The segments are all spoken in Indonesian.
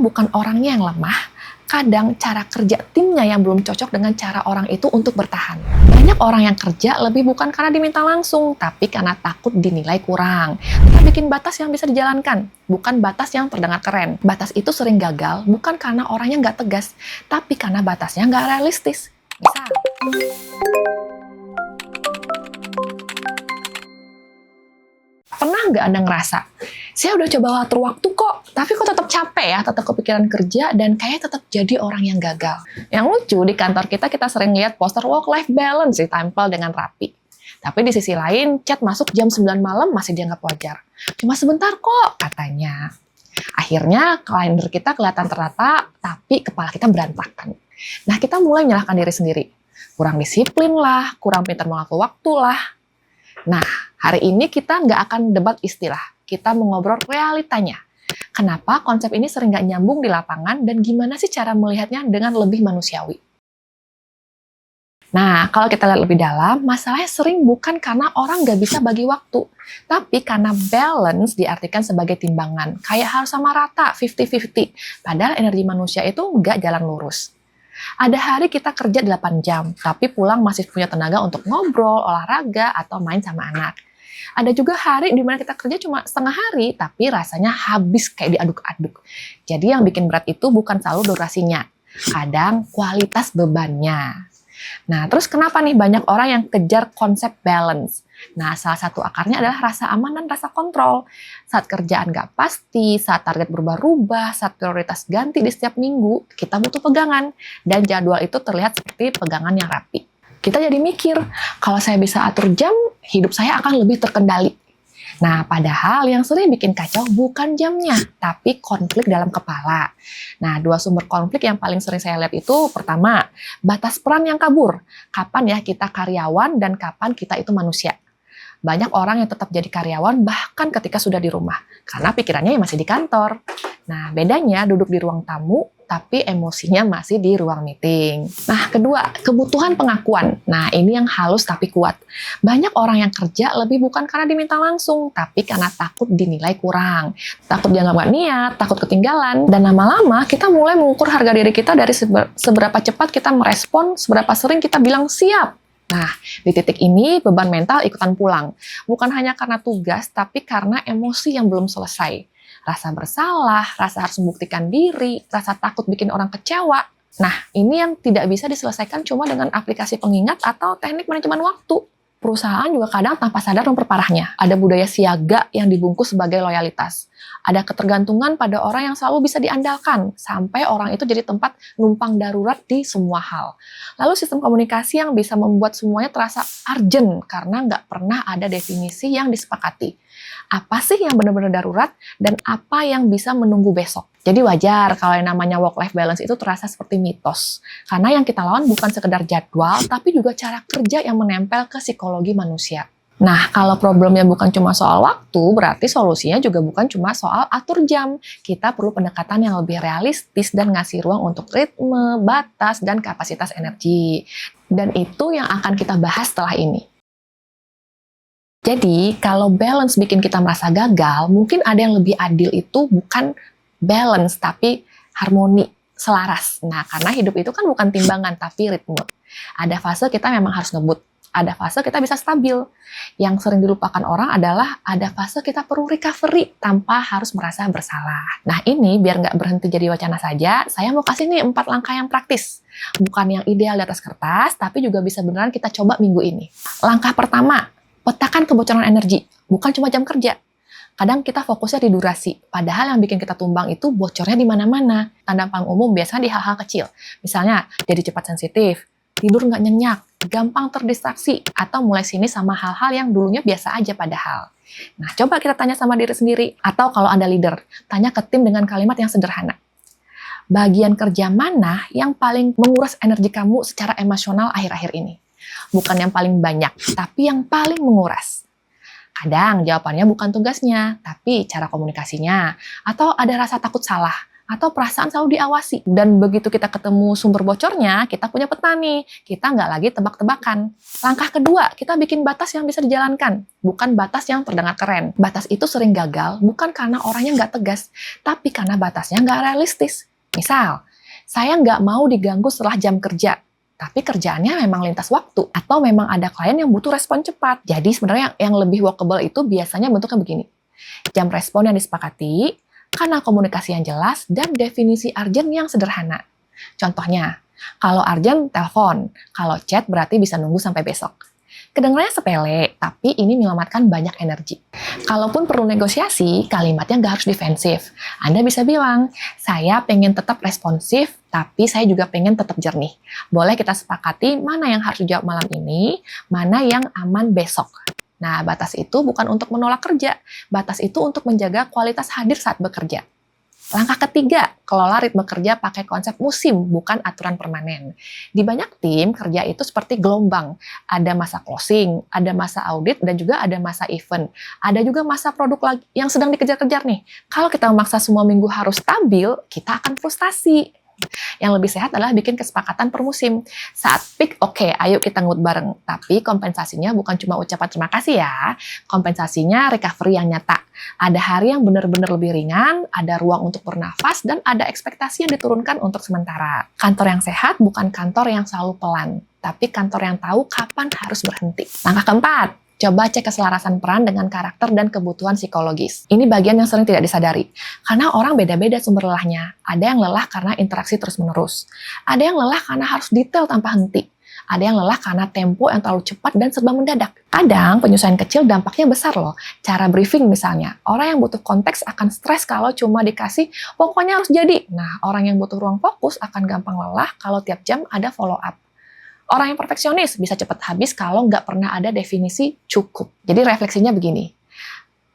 bukan orangnya yang lemah, kadang cara kerja timnya yang belum cocok dengan cara orang itu untuk bertahan. Banyak orang yang kerja lebih bukan karena diminta langsung, tapi karena takut dinilai kurang. Kita bikin batas yang bisa dijalankan, bukan batas yang terdengar keren. Batas itu sering gagal bukan karena orangnya nggak tegas, tapi karena batasnya nggak realistis. Misal, pernah nggak Anda ngerasa, saya udah coba atur waktu kok, tapi kok tetap capek ya, tetap kepikiran kerja, dan kayak tetap jadi orang yang gagal. Yang lucu, di kantor kita sering lihat poster work-life balance ditempel dengan rapi. Tapi di sisi lain, chat masuk jam 9 malam masih dianggap wajar. Cuma sebentar kok, katanya. Akhirnya, kalender kita kelihatan tertata, tapi kepala kita berantakan. Nah, kita mulai menyalahkan diri sendiri. Kurang disiplin lah, kurang pintar mengatur waktu lah. Nah, hari ini kita nggak akan debat istilah, kita mau ngobrol realitanya. Kenapa konsep ini sering nggak nyambung di lapangan dan gimana sih cara melihatnya dengan lebih manusiawi? Nah, kalau kita lihat lebih dalam, masalahnya sering bukan karena orang nggak bisa bagi waktu, tapi karena balance diartikan sebagai timbangan, kayak harus sama rata, 50-50, padahal energi manusia itu nggak jalan lurus. Ada hari kita kerja 8 jam, tapi pulang masih punya tenaga untuk ngobrol, olahraga, atau main sama anak. Ada juga hari di mana kita kerja cuma setengah hari, tapi rasanya habis kayak diaduk-aduk. Jadi yang bikin berat itu bukan selalu durasinya, kadang kualitas bebannya. Nah, terus kenapa nih banyak orang yang kejar konsep balance? Nah, salah satu akarnya adalah rasa aman dan rasa kontrol. Saat kerjaan nggak pasti, saat target berubah-ubah, saat prioritas ganti di setiap minggu, kita butuh pegangan. Dan jadwal itu terlihat seperti pegangan yang rapi. Kita jadi mikir, kalau saya bisa atur jam, hidup saya akan lebih terkendali. Nah, padahal yang sering bikin kacau bukan jamnya, tapi konflik dalam kepala. Nah, dua sumber konflik yang paling sering saya lihat itu, pertama, batas peran yang kabur. Kapan ya kita karyawan dan kapan kita itu manusia? Banyak orang yang tetap jadi karyawan bahkan ketika sudah di rumah, karena pikirannya masih di kantor. Nah, bedanya duduk di ruang tamu, tapi emosinya masih di ruang meeting. Nah, kedua, kebutuhan pengakuan. Nah, ini yang halus tapi kuat. Banyak orang yang kerja lebih bukan karena diminta langsung, tapi karena takut dinilai kurang. Takut dianggap nggak niat, takut ketinggalan, dan lama-lama kita mulai mengukur harga diri kita dari seberapa cepat kita merespon, seberapa sering kita bilang siap. Nah, di titik ini beban mental ikutan pulang. Bukan hanya karena tugas, tapi karena emosi yang belum selesai. Rasa bersalah, rasa harus membuktikan diri, rasa takut bikin orang kecewa. Nah, ini yang tidak bisa diselesaikan cuma dengan aplikasi pengingat atau teknik manajemen waktu. Perusahaan juga kadang tanpa sadar memperparahnya. Ada budaya siaga yang dibungkus sebagai loyalitas. Ada ketergantungan pada orang yang selalu bisa diandalkan, sampai orang itu jadi tempat numpang darurat di semua hal. Lalu sistem komunikasi yang bisa membuat semuanya terasa urgent, karena nggak pernah ada definisi yang disepakati. Apa sih yang benar-benar darurat, dan apa yang bisa menunggu besok? Jadi wajar kalau yang namanya work-life balance itu terasa seperti mitos. Karena yang kita lawan bukan sekedar jadwal, tapi juga cara kerja yang menempel ke psikologi manusia. Nah, kalau problemnya bukan cuma soal waktu, berarti solusinya juga bukan cuma soal atur jam. Kita perlu pendekatan yang lebih realistis dan ngasih ruang untuk ritme, batas, dan kapasitas energi. Dan itu yang akan kita bahas setelah ini. Jadi, kalau balance bikin kita merasa gagal, mungkin ada yang lebih adil itu bukan balance, tapi harmoni, selaras. Nah, karena hidup itu kan bukan timbangan, tapi ritme. Ada fase kita memang harus ngebut, ada fase kita bisa stabil. Yang sering dilupakan orang adalah ada fase kita perlu recovery tanpa harus merasa bersalah. Nah, ini biar nggak berhenti jadi wacana saja, saya mau kasih nih 4 langkah yang praktis. Bukan yang ideal di atas kertas, tapi juga bisa beneran kita coba minggu ini. Langkah pertama, petakan kebocoran energi, bukan cuma jam kerja. Kadang kita fokusnya di durasi, padahal yang bikin kita tumbang itu bocornya di mana-mana. Tanda paling umum biasanya di hal-hal kecil. Misalnya, jadi cepat sensitif, tidur nggak nyenyak, gampang terdistraksi, atau mulai sinis sama hal-hal yang dulunya biasa aja padahal. Nah, coba kita tanya sama diri sendiri, atau kalau Anda leader, tanya ke tim dengan kalimat yang sederhana. Bagian kerja mana yang paling menguras energi kamu secara emosional akhir-akhir ini? Bukan yang paling banyak, tapi yang paling menguras. Kadang jawabannya bukan tugasnya, tapi cara komunikasinya. Atau ada rasa takut salah, atau perasaan selalu diawasi. Dan begitu kita ketemu sumber bocornya, kita punya peta nih. Kita nggak lagi tebak-tebakan. Langkah kedua, kita bikin batas yang bisa dijalankan, bukan batas yang terdengar keren. Batas itu sering gagal bukan karena orangnya nggak tegas, tapi karena batasnya nggak realistis. Misal, saya nggak mau diganggu setelah jam kerja, tapi kerjaannya memang lintas waktu, atau memang ada klien yang butuh respon cepat. Jadi sebenarnya yang lebih workable itu biasanya bentuknya begini. Jam respon yang disepakati, kanal komunikasi yang jelas, dan definisi urgent yang sederhana. Contohnya, kalau urgent, telepon. Kalau chat berarti bisa nunggu sampai besok. Kedengarannya sepele, tapi ini menyelamatkan banyak energi. Kalaupun perlu negosiasi, kalimatnya nggak harus defensif. Anda bisa bilang, saya pengen tetap responsif, tapi saya juga pengen tetap jernih. Boleh kita sepakati mana yang harus dijawab malam ini, mana yang aman besok. Nah, batas itu bukan untuk menolak kerja. Batas itu untuk menjaga kualitas hadir saat bekerja. Langkah ketiga, kelola ritme kerja pakai konsep musim, bukan aturan permanen. Di banyak tim, kerja itu seperti gelombang. Ada masa closing, ada masa audit, dan juga ada masa event. Ada juga masa produk lagi yang sedang dikejar-kejar nih. Kalau kita memaksa semua minggu harus stabil, kita akan frustasi. Yang lebih sehat adalah bikin kesepakatan per musim. Saat peak, oke, ayo kita ngut bareng. Tapi kompensasinya bukan cuma ucapan terima kasih ya. Kompensasinya recovery yang nyata. Ada hari yang benar-benar lebih ringan, ada ruang untuk bernafas, dan ada ekspektasi yang diturunkan untuk sementara. Kantor yang sehat bukan kantor yang selalu pelan, tapi kantor yang tahu kapan harus berhenti. Langkah keempat, coba cek keselarasan peran dengan karakter dan kebutuhan psikologis. Ini bagian yang sering tidak disadari. Karena orang beda-beda sumber lelahnya. Ada yang lelah karena interaksi terus-menerus. Ada yang lelah karena harus detail tanpa henti. Ada yang lelah karena tempo yang terlalu cepat dan serba mendadak. Kadang penyesuaian kecil dampaknya besar loh. Cara briefing misalnya. Orang yang butuh konteks akan stres kalau cuma dikasih, pokoknya harus jadi. Nah, orang yang butuh ruang fokus akan gampang lelah kalau tiap jam ada follow up. Orang yang perfeksionis bisa cepat habis kalau nggak pernah ada definisi cukup. Jadi refleksinya begini,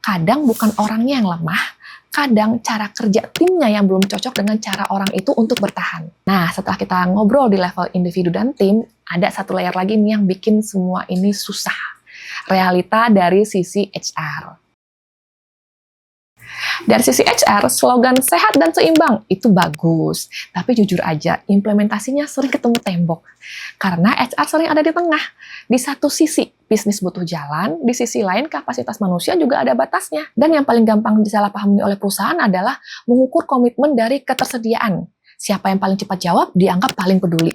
kadang bukan orangnya yang lemah, kadang cara kerja timnya yang belum cocok dengan cara orang itu untuk bertahan. Nah, setelah kita ngobrol di level individu dan tim, ada satu layer lagi nih yang bikin semua ini susah. Realita dari sisi HR. Dari sisi HR, slogan sehat dan seimbang itu bagus. Tapi jujur aja, implementasinya sering ketemu tembok. Karena HR sering ada di tengah. Di satu sisi, bisnis butuh jalan. Di sisi lain, kapasitas manusia juga ada batasnya. Dan yang paling gampang disalahpahami oleh perusahaan adalah mengukur komitmen dari ketersediaan. Siapa yang paling cepat jawab, dianggap paling peduli.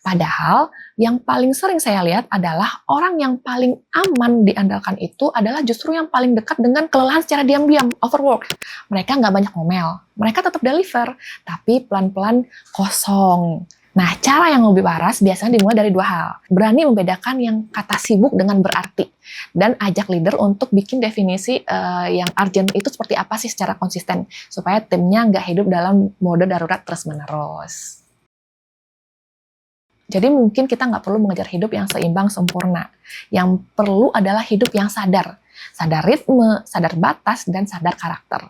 Padahal, yang paling sering saya lihat adalah orang yang paling aman diandalkan itu adalah justru yang paling dekat dengan kelelahan secara diam-diam, overwork. Mereka nggak banyak ngomel, mereka tetap deliver, tapi pelan-pelan kosong. Nah, cara yang lebih waras biasanya dimulai dari dua hal. Berani membedakan yang kata sibuk dengan berarti. Dan ajak leader untuk bikin definisi yang urgent itu seperti apa sih secara konsisten. Supaya timnya nggak hidup dalam mode darurat terus-menerus. Jadi mungkin kita nggak perlu mengejar hidup yang seimbang sempurna. Yang perlu adalah hidup yang sadar. Sadar ritme, sadar batas, dan sadar karakter.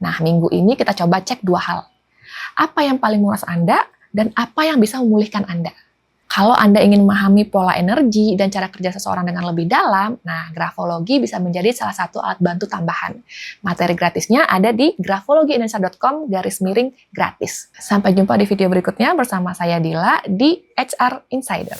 Nah, minggu ini kita coba cek dua hal. Apa yang paling menguras Anda, dan apa yang bisa memulihkan Anda. Kalau Anda ingin memahami pola energi dan cara kerja seseorang dengan lebih dalam, nah grafologi bisa menjadi salah satu alat bantu tambahan. Materi gratisnya ada di grafologiindonesia.com/gratis. Sampai jumpa di video berikutnya bersama saya Dila di HR Insider.